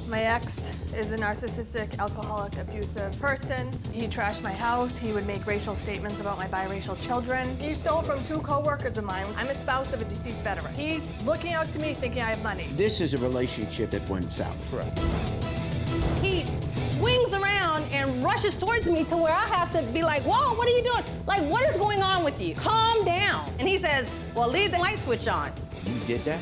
My ex is a narcissistic, alcoholic, abusive person. He trashed my house. He would make racial statements about my biracial children. He stole from 2 co-workers of mine. I'm a spouse of a deceased veteran. He's looking out to me thinking I have money. This is a relationship that went south. Correct. He swings around and rushes towards me to where I have to be like, whoa, what are you doing? Like, what is going on with you? Calm down. And he says, well, leave the light switch on. You did that?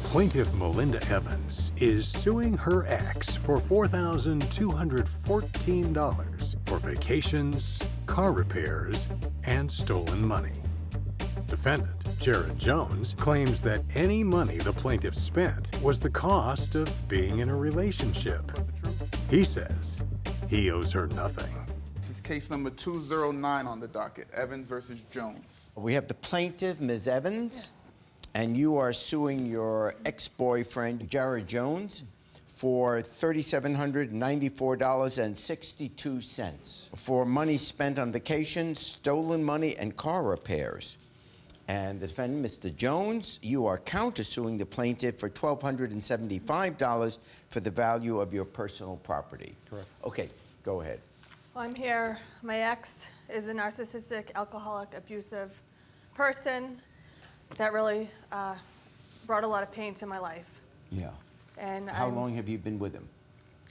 Plaintiff Melinda Evans is suing her ex for $4,214 for vacations, car repairs, and stolen money. Defendant Jared Jones claims that any money the plaintiff spent was the cost of being in a relationship. He says he owes her nothing. This is case number 209 on the docket, Evans versus Jones. We have the plaintiff, Ms. Evans, and you are suing your ex-boyfriend, Jared Jones, for $3,794.62 for money spent on vacations, stolen money, and car repairs. And the defendant, Mr. Jones, you are countersuing the plaintiff for $1,275 for the value of your personal property. Correct. Okay, go ahead. Well, I'm here. My ex is a narcissistic, alcoholic, abusive person that really brought a lot of pain to my life. Yeah. And How long have you been with him?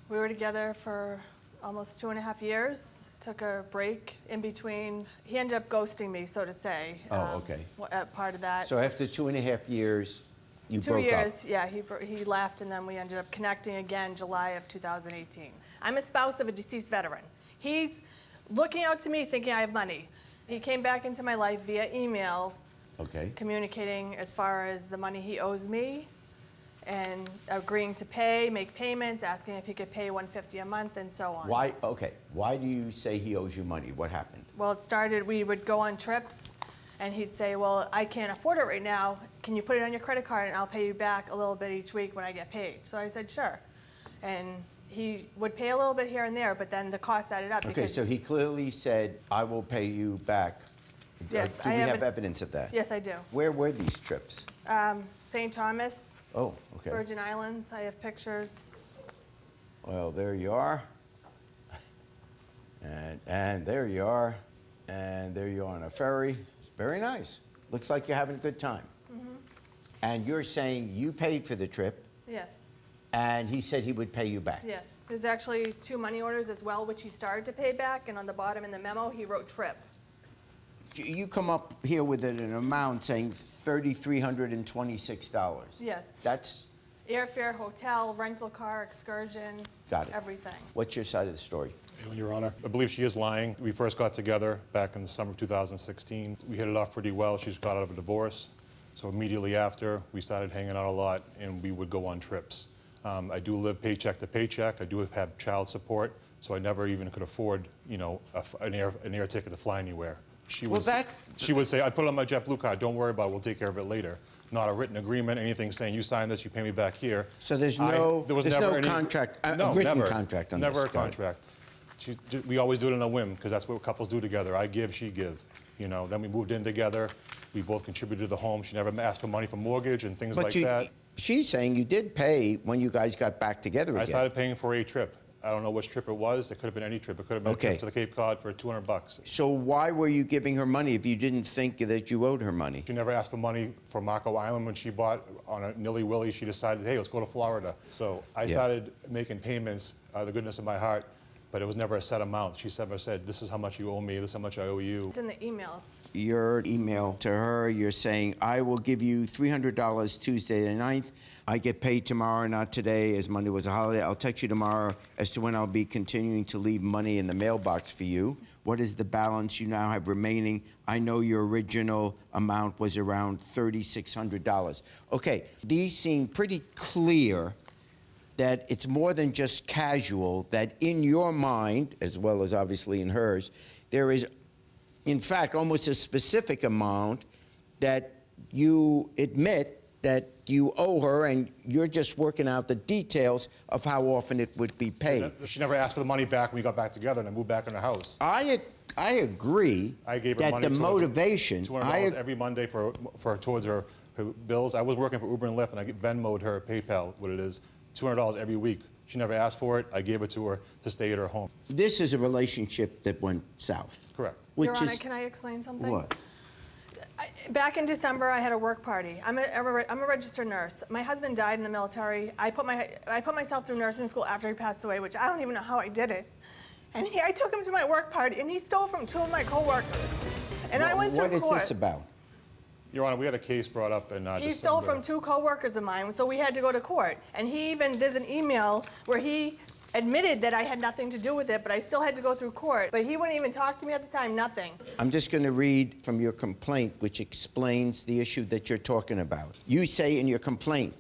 We were together for almost 2.5 years. Took a break in between. He ended up ghosting me, so to say. Oh, okay. Part of that. So after 2.5 years, you broke up? 2 years, yeah, he left, and then we ended up connecting again July of 2018. I'm a spouse of a deceased veteran. He's looking out to me thinking I have money. He came back into my life via email, Okay. communicating as far as the money he owes me, and agreeing to pay, make payments, asking if he could pay $150 a month, and so on. Why, okay, why do you say he owes you money? What happened? Well, it started, we would go on trips, and he'd say, well, I can't afford it right now. Can you put it on your credit card, and I'll pay you back a little bit each week when I get paid? So I said, sure. And he would pay a little bit here and there, but then the cost added up. Okay, so he clearly said, I will pay you back. Yes, Do we have evidence of that? Yes, I do. Where were these trips? St. Thomas, Oh, okay. Virgin Islands, I have pictures. Well, there you are. And there you are. And there you are on a ferry. It's very nice. Looks like you're having a good time. Mm-hmm. And you're saying you paid for the trip, Yes, and he said he would pay you back. yes. There's actually 2 money orders as well, which he started to pay back, and on the bottom in the memo, he wrote trip. You come up here with an amount saying $3,326. Yes. That's, Airfare, hotel, rental car, excursion. Got it. Everything. what's your side of the story? Your Honor, I believe she is lying. We first got together back in the summer of 2016. We hit it off pretty well. She just got out of a divorce. So immediately after, we started hanging out a lot, and we would go on trips. I do live paycheck to paycheck. I do have child support, so I never even could afford, you know, an air ticket to fly anywhere. She would say, I put it on my JetBlue card, don't worry about it, we'll take care of it later. Not a written agreement, anything saying you sign this, you pay me back here. So there's no contract, no, a written never, contract on never this? Never a contract. We always do it on a whim, because that's what couples do together. I give, she give. You know, then we moved in together. We both contributed to the home. She never asked for money for mortgage and things like that. She's saying you did pay when you guys got back together again. I started paying for a trip. I don't know which trip it was. It could have been any trip. It could have been a trip to the Cape Cod for $200. So why were you giving her money if you didn't think that you owed her money? She never asked for money for Marco Island when she bought on a nilly-willy. She decided, hey, let's go to Florida. So I started making payments out of the goodness of my heart, but it was never a set amount. She never said, this is how much you owe me, this is how much I owe you. It's in the emails. Your email to her, you're saying, I will give you $300 Tuesday the 9th. I get paid tomorrow, not today, as Monday was a holiday. I'll text you tomorrow as to when I'll be continuing to leave money in the mailbox for you. What is the balance you now have remaining? I know your original amount was around $3,600. Okay, these seem pretty clear that it's more than just casual, that in your mind, as well as obviously in hers, there is, in fact, almost a specific amount that you admit that you owe her, and you're just working out the details of how often it would be paid. She never asked for the money back when we got back together and I moved back in the house. I agree I gave her that money the motivation... $200 every Monday towards her her bills. I was working for Uber and Lyft, and I Venmo'd her PayPal, what it is, $200 every week. She never asked for it. I gave it to her to stay at her home. This is a relationship that went south. Correct. Which Your Honor, is can I explain something? what? Back in December, I had a work party. I'm a registered nurse. My husband died in the military. I put myself through nursing school after he passed away, which I don't even know how I did it. And I took him to my work party, and he stole from 2 of my coworkers. And I went through What is court. this about? Your Honor, we had a case brought up in He stole December. from 2 coworkers of mine, so we had to go to court. And there's an email where he admitted that I had nothing to do with it, but I still had to go through court. But he wouldn't even talk to me at the time, nothing. I'm just going to read from your complaint, which explains the issue that you're talking about. You say in your complaint,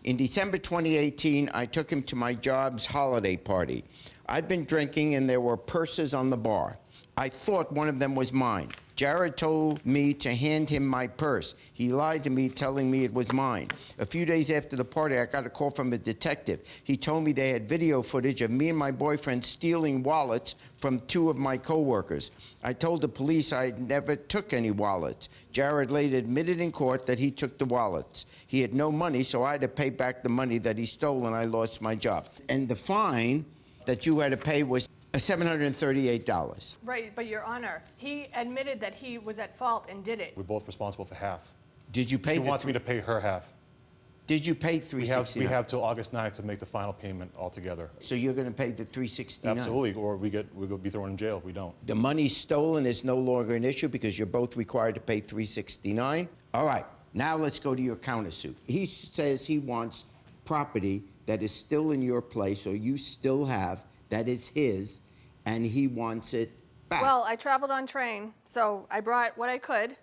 in December 2018, I took him to my job's holiday party. I'd been drinking and there were purses on the bar. I thought one of them was mine. Jared told me to hand him my purse. He lied to me, telling me it was mine. A few days after the party, I got a call from a detective. He told me they had video footage of me and my boyfriend stealing wallets from 2 of my coworkers. I told the police I never took any wallets. Jared later admitted in court that he took the wallets. He had no money, so I had to pay back the money that he stole, and I lost my job. And the fine that you had to pay was $738. Right, but Your Honor, he admitted that he was at fault and did it. We're both responsible for half. Did you pay? She wants me to pay her half. Did you pay We $369? have till August 9th to make the final payment altogether. So you're going to pay the $369? Absolutely, or we'll be thrown in jail if we don't. The money stolen is no longer an issue because you're both required to pay $369. All right, now let's go to your countersuit. He says he wants property that is still in your place, or you still have, that is his, and he wants it back. Well, I traveled on train, so I brought what I could.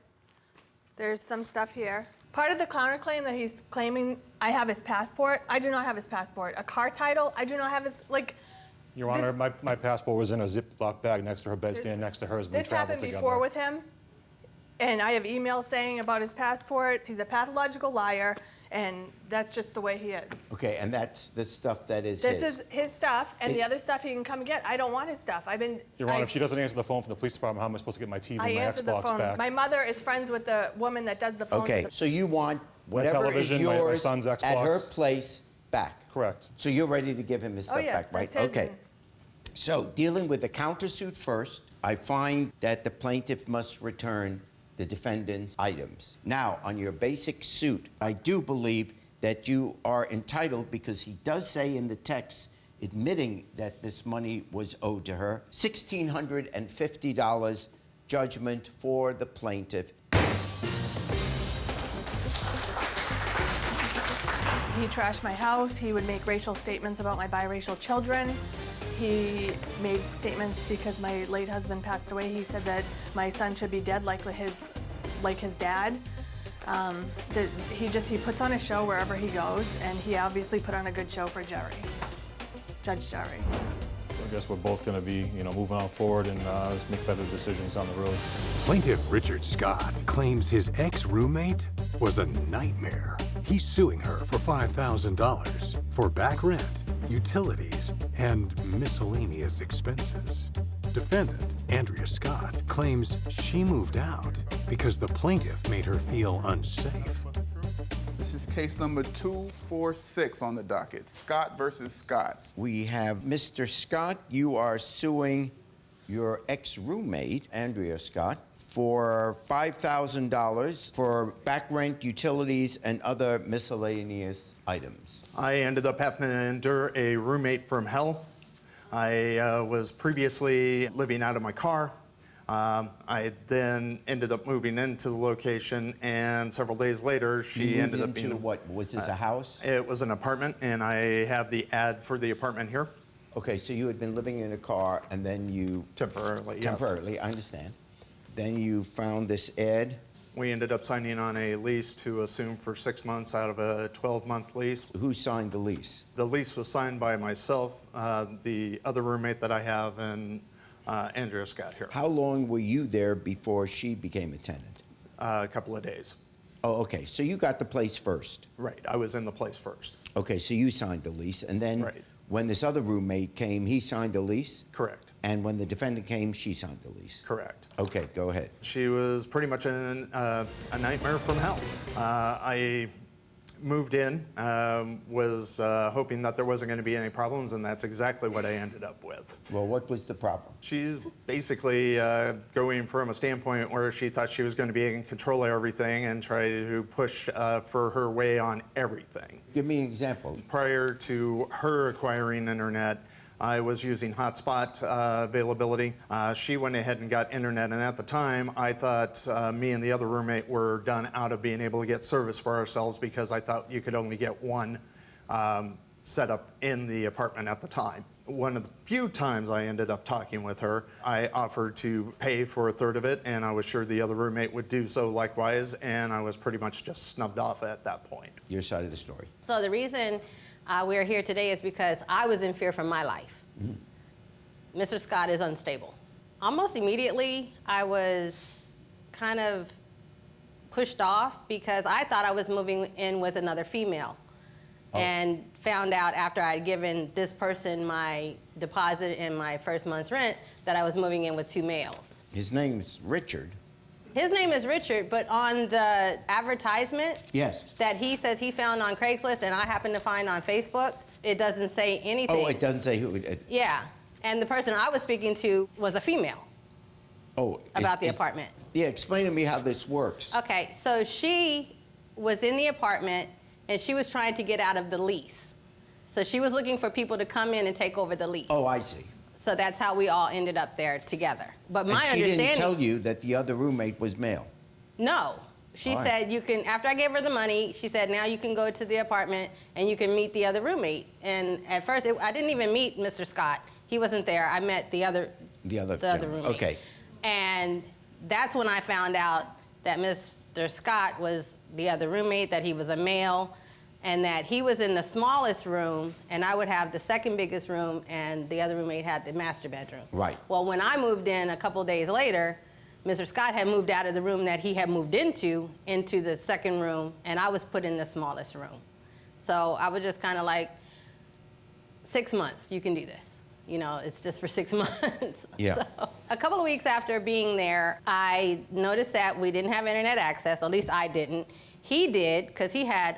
There's some stuff here. Part of the counterclaim that he's claiming I have his passport, I do not have his passport. A car title, I do not have his, Your Honor, my passport was in a Ziploc bag next to her bedstand, next to hers when we This traveled happened together. before with him, and I have emails saying about his passport. He's a pathological liar, and that's just the way he is. Okay, and that's the stuff that is This his. is his stuff, and the other stuff he can come and get. I don't want his stuff. Your Honor, if she doesn't answer the phone from the police department, how am I supposed to get my TV I and my answered the Xbox phone. back? My mother is friends with the woman that does the phone. Okay, so you want My whatever is television, my yours son's at her Xbox. place back. Correct. So you're ready to give him his stuff yes, back, right? that's his Okay. and- So dealing with the countersuit first, I find that the plaintiff must return the defendant's items. Now, on your basic suit, I do believe that you are entitled, because he does say in the text, admitting that this money was owed to her, $1,650 judgment for the plaintiff. He trashed my house. He would make racial statements about my biracial children. He made statements because my late husband passed away. He said that my son should be dead like his dad. He puts on a show wherever he goes, and he obviously put on a good show for Jerry, Judge Jerry. I guess we're both going to be, moving on forward and just make better decisions on the road. Plaintiff Richard Scott claims his ex-roommate was a nightmare. He's suing her for $5,000 for back rent, utilities, and miscellaneous expenses. Defendant Andrea Scott claims she moved out because the plaintiff made her feel unsafe. This is case number 246 on the docket, Scott versus Scott. We have Mr. Scott. You are suing your ex-roommate, Andrea Scott, for $5,000 for back rent, utilities, and other miscellaneous items. I ended up having to endure a roommate from hell. I was previously living out of my car. I then ended up moving into the location, and several days later, she You ended moved up being... into what? Was this a house? It was an apartment, and I have the ad for the apartment here. Okay, so you had been living in a car, and then you... Temporarily, yes. Temporarily, I understand. Then you found this ad. We ended up signing on a lease to assume for 6 months out of a 12-month lease. Who signed the lease? The lease was signed by myself, the other roommate that I have, and Andrea Scott here. How long were you there before she became a tenant? A couple of days. Oh, okay, so you got the place first. Right, I was in the place first. Okay, so you signed the lease, and then Right. When this other roommate came, he signed a lease? Correct. And when the defendant came, she signed the lease? Correct. Okay, go ahead. She was pretty much a nightmare from hell. I moved in, was hoping that there wasn't going to be any problems, and that's exactly what I ended up with. Well, what was the problem? She's basically going from a standpoint where she thought she was going to be in control of everything and try to push for her way on everything. Give me an example. Prior to her acquiring internet, I was using hotspot availability. She went ahead and got internet, and at the time, I thought me and the other roommate were done out of being able to get service for ourselves because I thought you could only get one setup in the apartment at the time. One of the few times I ended up talking with her, I offered to pay for a third of it, and I was sure the other roommate would do so likewise, and I was pretty much just snubbed off at that point. Your side of the story. So the reason we're here today is because I was in fear for my life. Mr. Scott is unstable. Almost immediately, I was kind of pushed off because I thought I was moving in with another female. And found out after I'd given this person my deposit and my first month's rent that I was moving in with two males. His name's Richard. His name is Richard, but on the advertisement Yes. that he says he found on Craigslist and I happen to find on Facebook, it doesn't say anything. Oh, it doesn't say who. Yeah, and the person I was speaking to was a female about the apartment. Yeah, explain to me how this works. Okay, so she was in the apartment and she was trying to get out of the lease. So she was looking for people to come in and take over the lease. Oh, I see. So that's how we all ended up there together. But my And she understanding... didn't tell you that the other roommate was male? No. She All right. said you can, after I gave her the money, she said now you can go to the apartment and you can meet the other roommate. And at first, I didn't even meet Mr. Scott. He wasn't there. I met the other gentleman. roommate. Okay. And that's when I found out that Mr. Scott was the other roommate, that he was a male, and that he was in the smallest room, and I would have the second biggest room, and the other roommate had the master bedroom. Right. Well, when I moved in a couple days later, Mr. Scott had moved out of the room that he had moved into the second room, and I was put in the smallest room. So I was just kind of like, 6 months, you can do this. You know, it's just for 6 months. Yeah. So, a couple of weeks after being there, I noticed that we didn't have internet access, at least I didn't. He did, because he had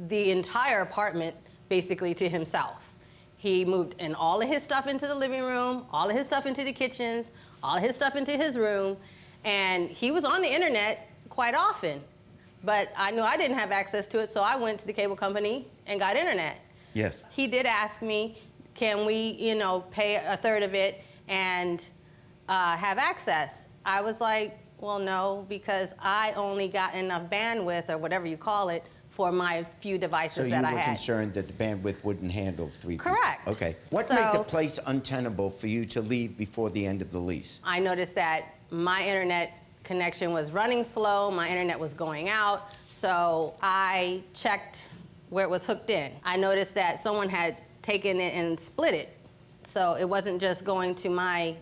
the entire apartment basically to himself. He moved in all of his stuff into the living room, all of his stuff into the kitchens, all of his stuff into his room, and he was on the internet quite often. But I knew I didn't have access to it, so I went to the cable company and got internet. Yes. He did ask me, can we, pay a third of it and have access? I was like, well, no, because I only got enough bandwidth, or whatever you call it, for my few devices that I had. So you were concerned that the bandwidth wouldn't handle 3 people? Correct. Okay. What made the place untenable for you to leave before the end of the lease? I noticed that my internet connection was running slow, my internet was going out, so I checked where it was hooked in. I noticed that someone had taken it and split it, so it wasn't just going to my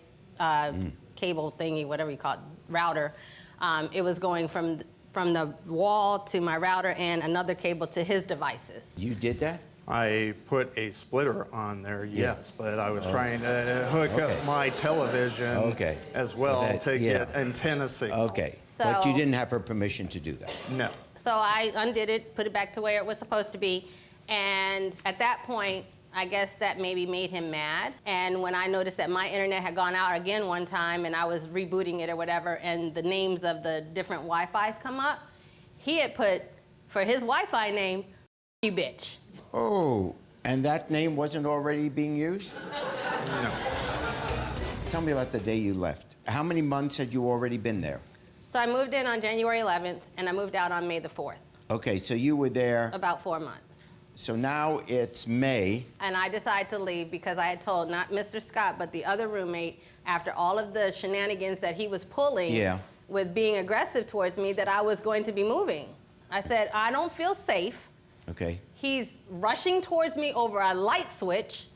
cable thingy, whatever you call it, router. It was going from the wall to my router and another cable to his devices. You did that? I put a splitter on there, yes, but I was trying to hook up my television as well to get antenna signal. Okay, but you didn't have her permission to do that? No. So I undid it, put it back to where it was supposed to be, and at that point, I guess that maybe made him mad. And when I noticed that my internet had gone out again one time and I was rebooting it or whatever, and the names of the different Wi-Fi's come up, he had put, for his Wi-Fi name, you bitch. Oh, and that name wasn't already being used? No. Tell me about the day you left. How many months had you already been there? So I moved in on January 11th, and I moved out on May the 4th. Okay, so you were there. About 4 months. So now it's May. And I decided to leave because I had told not Mr. Scott, but the other roommate, after all of the shenanigans that he was pulling with being aggressive towards me, that I was going to be moving. I said, I don't feel safe. Okay. He's rushing towards me over a light switch.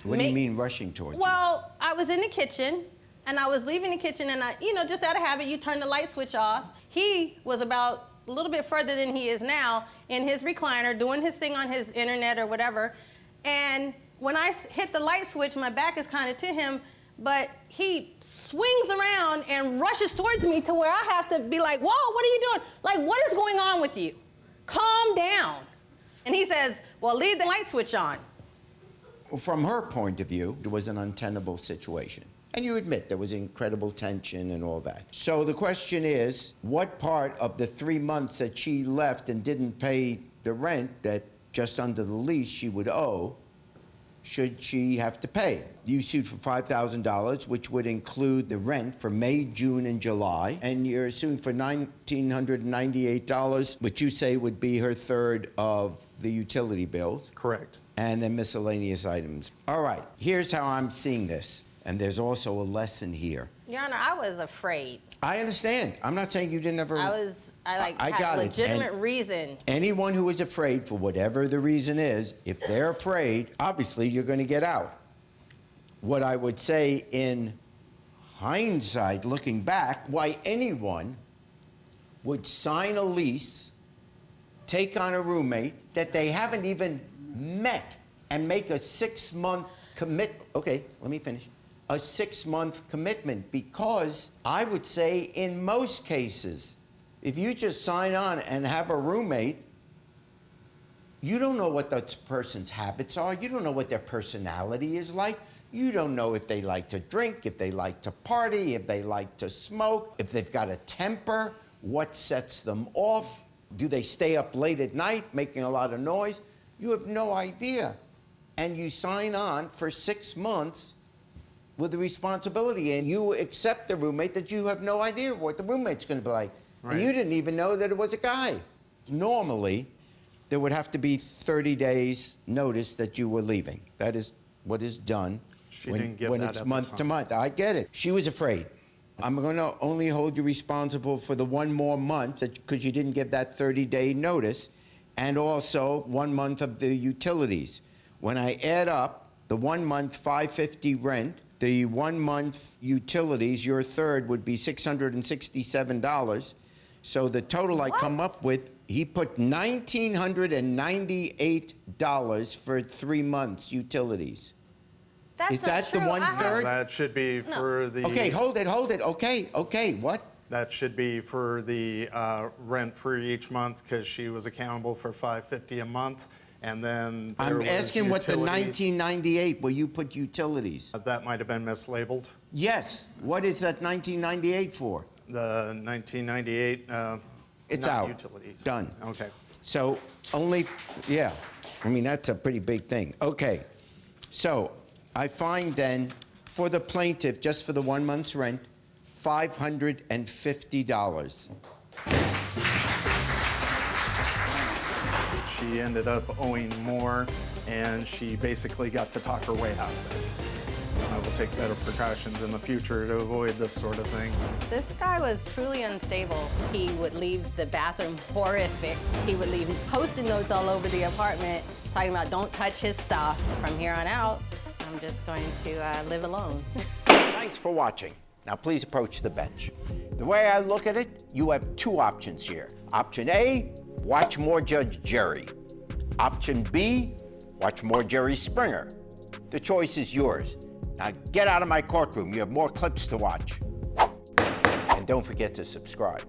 What do you mean rushing towards you? Well, I was in the kitchen, and I was leaving the kitchen, and just out of habit, you turn the light switch off. He was about a little bit further than he is now in his recliner, doing his thing on his internet or whatever, and when I hit the light switch, my back is kind of to him, but he swings around and rushes towards me to where I have to be like, whoa, what are you doing? Like, what is going on with you? Calm down. And he says, well, leave the light switch on. From her point of view, it was an untenable situation. And you admit there was incredible tension and all that. So the question is, what part of the 3 months that she left and didn't pay the rent that just under the lease she would owe, should she have to pay? You sued for $5,000, which would include the rent for May, June, and July, and you're suing for $1,998, which you say would be her third of the utility bills. Correct. And then miscellaneous items. All right, here's how I'm seeing this, and there's also a lesson here. Your Honor, I was afraid. I understand. I'm not saying you didn't ever... I I had got a it. legitimate And reason. anyone who is afraid, for whatever the reason is, if they're afraid, obviously you're going to get out. What I would say in hindsight, looking back, why anyone would sign a lease, take on a roommate that they haven't even met, and make a 6-month okay, let me finish. A 6-month commitment, because I would say in most cases, if you just sign on and have a roommate, you don't know what that person's habits are. You don't know what their personality is like. You don't know if they like to drink, if they like to party, if they like to smoke, if they've got a temper, what sets them off. Do they stay up late at night making a lot of noise? You have no idea. And you sign on for 6 months with the responsibility, and you accept the roommate that you have no idea what the roommate's going to be like. Right. And you didn't even know that it was a guy. Normally, there would have to be 30 days notice that you were leaving. That is what is done She when, didn't give when that it's at the month to time. month. I get it. She was afraid. I'm going to only hold you responsible for the 1 more month because you didn't give that 30-day notice, and also 1 month of the utilities. When I add up the 1 month $550 rent, the 1 month utilities, your third would be $667. So the total I come up with, he put $1,998 for 3 months utilities. That's Is not that the true. 1/3? That should be for the... Okay, hold it. Okay, what? That should be for the rent for each month, because she was accountable for $550 a month, and then there I'm was asking what the utilities. 1998, where you put utilities. That might have been mislabeled. Yes, what is that 1998 for? The 1998, It's not out. utilities. Done. Okay. So only, yeah, I mean, that's a pretty big thing. Okay, so I find then, for the plaintiff, just for the 1 month's rent, $550. She ended up owing more, and she basically got to talk her way out of it. I will take better precautions in the future to avoid this sort of thing. This guy was truly unstable. He would leave the bathroom horrific. He would leave Post-it notes all over the apartment talking about don't touch his stuff. From here on out, I'm just going to live alone. Thanks for watching. Now please approach the bench. The way I look at it, you have 2 options here. Option A, watch more Judge Jerry. Option B, watch more Jerry Springer. The choice is yours. Now get out of my courtroom. You have more clips to watch. And don't forget to subscribe.